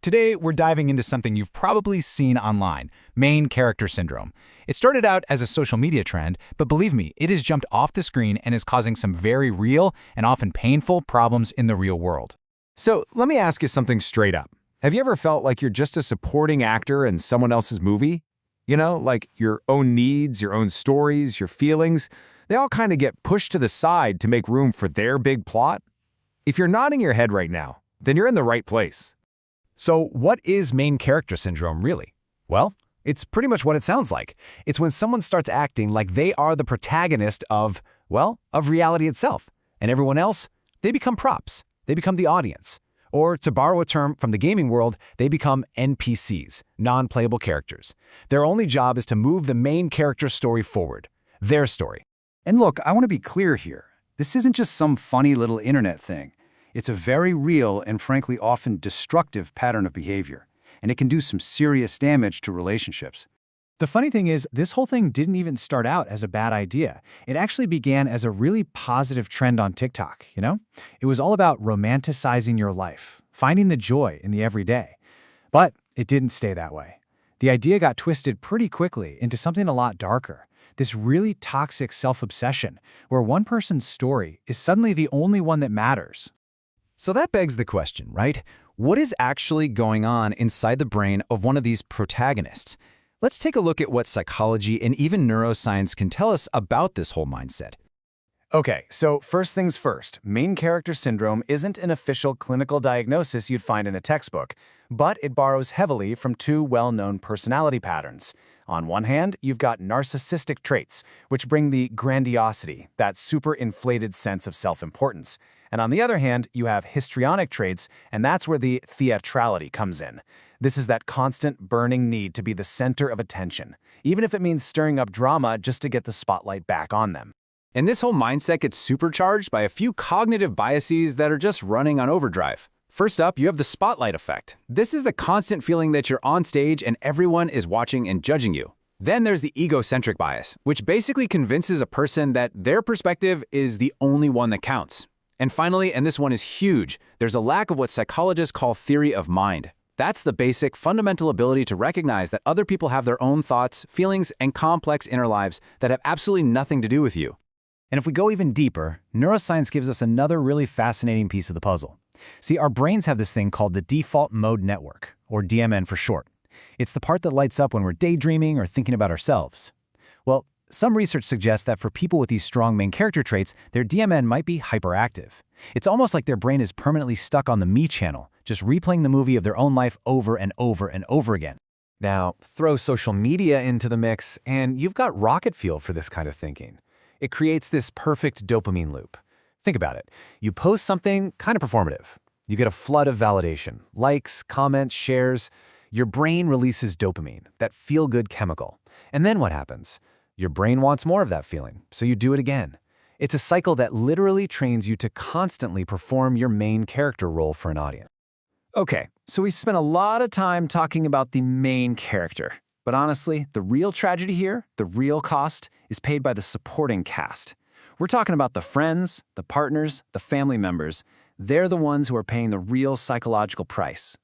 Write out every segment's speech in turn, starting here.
Today, we're diving into something you've probably seen online, main character syndrome. It started out as a social media trend, but believe me, it has jumped off the screen and is causing some very real and often painful problems in the real world. So let me ask you something straight up. Have you ever felt like you're just a supporting actor in someone else's movie? You know, like your own needs, your own stories, your feelings, they all kind of get pushed to the side to make room for their big plot? If you're nodding your head right now, then you're in the right place. So what is main character syndrome really? Well, it's pretty much what it sounds like. It's when someone starts acting like they are the protagonist of reality itself. And everyone else, they become props. They become the audience. Or to borrow a term from the gaming world, they become NPCs, non-playable characters. Their only job is to move the main character story forward, their story. And look, I want to be clear here. This isn't just some funny little internet thing. It's a very real and frankly often destructive pattern of behavior, and it can do some serious damage to relationships. The funny thing is, this whole thing didn't even start out as a bad idea. It actually began as a really positive trend on TikTok, you know? It was all about romanticizing your life, finding the joy in the everyday. But it didn't stay that way. The idea got twisted pretty quickly into something a lot darker. This really toxic self-obsession, where one person's story is suddenly the only one that matters. So that begs the question, right? What is actually going on inside the brain of one of these protagonists? Let's take a look at what psychology and even neuroscience can tell us about this whole mindset. Okay, so first things first, main character syndrome isn't an official clinical diagnosis you'd find in a textbook, but it borrows heavily from two well-known personality patterns. On one hand, you've got narcissistic traits, which bring the grandiosity, that super-inflated sense of self-importance. And on the other hand, you have histrionic traits, and that's where the theatrality comes in. This is that constant burning need to be the center of attention, even if it means stirring up drama just to get the spotlight back on them. And this whole mindset gets supercharged by a few cognitive biases that are just running on overdrive. First up, you have the spotlight effect. This is the constant feeling that you're on stage and everyone is watching and judging you. Then there's the egocentric bias, which basically convinces a person that their perspective is the only one that counts. And finally, and this one is huge, there's a lack of what psychologists call theory of mind. That's the basic, fundamental ability to recognize that other people have their own thoughts, feelings, and complex inner lives that have absolutely nothing to do with you. And if we go even deeper, neuroscience gives us another really fascinating piece of the puzzle. See, our brains have this thing called the default mode network, or DMN for short. It's the part that lights up when we're daydreaming or thinking about ourselves. Well, some research suggests that for people with these strong main character traits, their DMN might be hyperactive. It's almost like their brain is permanently stuck on the me channel, just replaying the movie of their own life over and over and over again. Now, throw social media into the mix, and you've got rocket fuel for this kind of thinking. It creates this perfect dopamine loop. Think about it. You post something kind of performative. You get a flood of validation, likes, comments, shares. Your brain releases dopamine, that feel-good chemical. And then what happens? Your brain wants more of that feeling, so you do it again. It's a cycle that literally trains you to constantly perform your main character role for an audience. Okay, so we've spent a lot of time talking about the main character. But honestly, the real tragedy here, the real cost, is paid by the supporting cast. We're talking about the friends, the partners, the family members. They're the ones who are paying the real psychological price.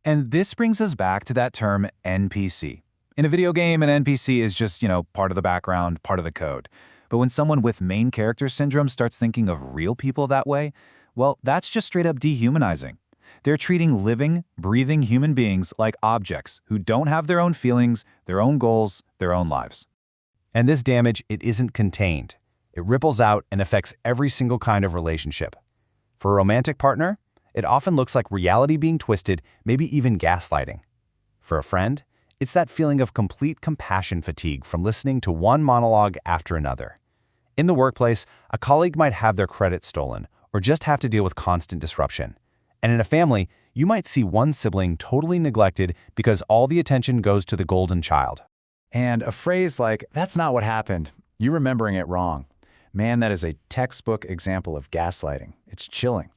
And this brings us back to that term NPC. In a video game, an NPC is just, part of the background, part of the code. But when someone with main character syndrome starts thinking of real people that way, well, that's just straight up dehumanizing. They're treating living, breathing human beings like objects who don't have their own feelings, their own goals, their own lives. And this damage, it isn't contained. It ripples out and affects every single kind of relationship. For a romantic partner, it often looks like reality being twisted, maybe even gaslighting. For a friend, it's that feeling of complete compassion fatigue from listening to one monologue after another. In the workplace, a colleague might have their credit stolen or just have to deal with constant disruption. And in a family, you might see one sibling totally neglected because all the attention goes to the golden child. And a phrase like, "That's not what happened. You're remembering it wrong." Man, that is a textbook example of gaslighting. It's chilling.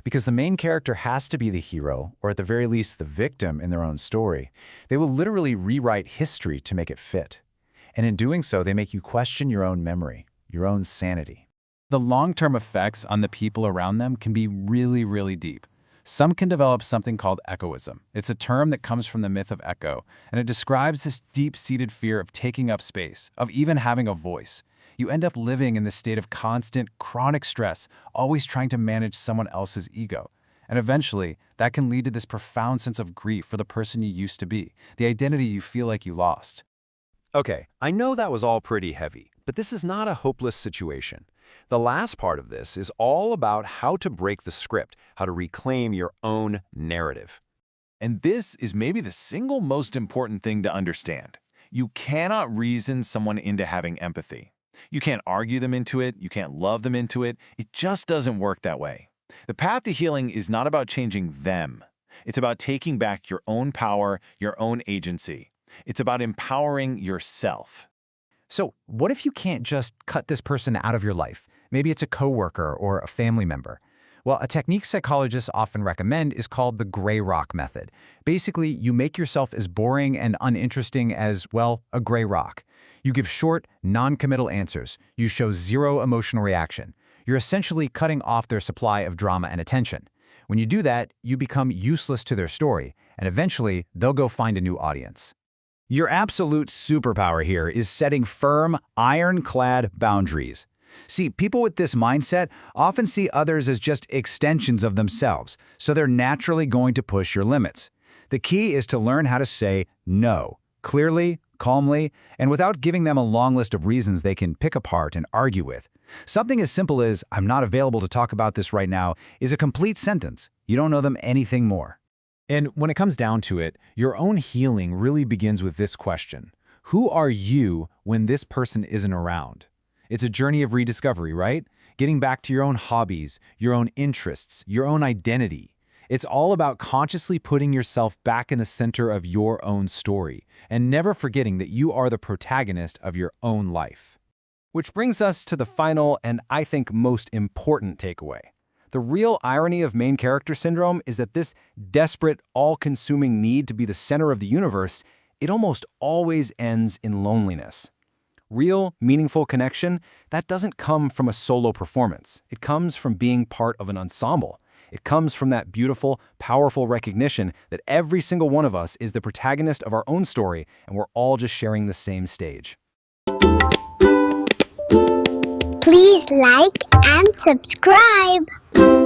Because the main character has to be the hero, or at the very least the victim in their own story. They will literally rewrite history to make it fit. And in doing so, they make you question your own memory, your own sanity. The long-term effects on the people around them can be really, really deep. Some can develop something called echoism. It's a term that comes from the myth of echo, and it describes this deep-seated fear of taking up space, of even having a voice. You end up living in this state of constant, chronic stress, always trying to manage someone else's ego. And eventually, that can lead to this profound sense of grief for the person you used to be, the identity you feel like you lost. Okay, I know that was all pretty heavy, but this is not a hopeless situation. The last part of this is all about how to break the script, how to reclaim your own narrative. And this is maybe the single most important thing to understand. You cannot reason someone into having empathy. You can't argue them into it, you can't love them into it. It just doesn't work that way. The path to healing is not about changing them. It's about taking back your own power, your own agency. It's about empowering yourself. So what if you can't just cut this person out of your life? Maybe it's a coworker or a family member. Well, a technique psychologists often recommend is called the gray rock method. Basically, you make yourself as boring and uninteresting as, well, a gray rock. You give short, non-committal answers. You show zero emotional reaction. You're essentially cutting off their supply of drama and attention. When you do that, you become useless to their story, and eventually, they'll go find a new audience. Your absolute superpower here is setting firm, ironclad boundaries. See, people with this mindset often see others as just extensions of themselves, so they're naturally going to push your limits. The key is to learn how to say no, clearly, calmly, and without giving them a long list of reasons they can pick apart and argue with. Something as simple as, "I'm not available to talk about this right now," is a complete sentence. You don't know them anything more. And when it comes down to it, your own healing really begins with this question. Who are you when this person isn't around? It's a journey of rediscovery, right? Getting back to your own hobbies, your own interests, your own identity. It's all about consciously putting yourself back in the center of your own story and never forgetting that you are the protagonist of your own life. Which brings us to the final and I think most important takeaway. The real irony of main character syndrome is that this desperate, all-consuming need to be the center of the universe, it almost always ends in loneliness. Real, meaningful connection, that doesn't come from a solo performance. It comes from being part of an ensemble. It comes from that beautiful, powerful recognition that every single one of us is the protagonist of our own story, and we're all just sharing the same stage. Please like and subscribe.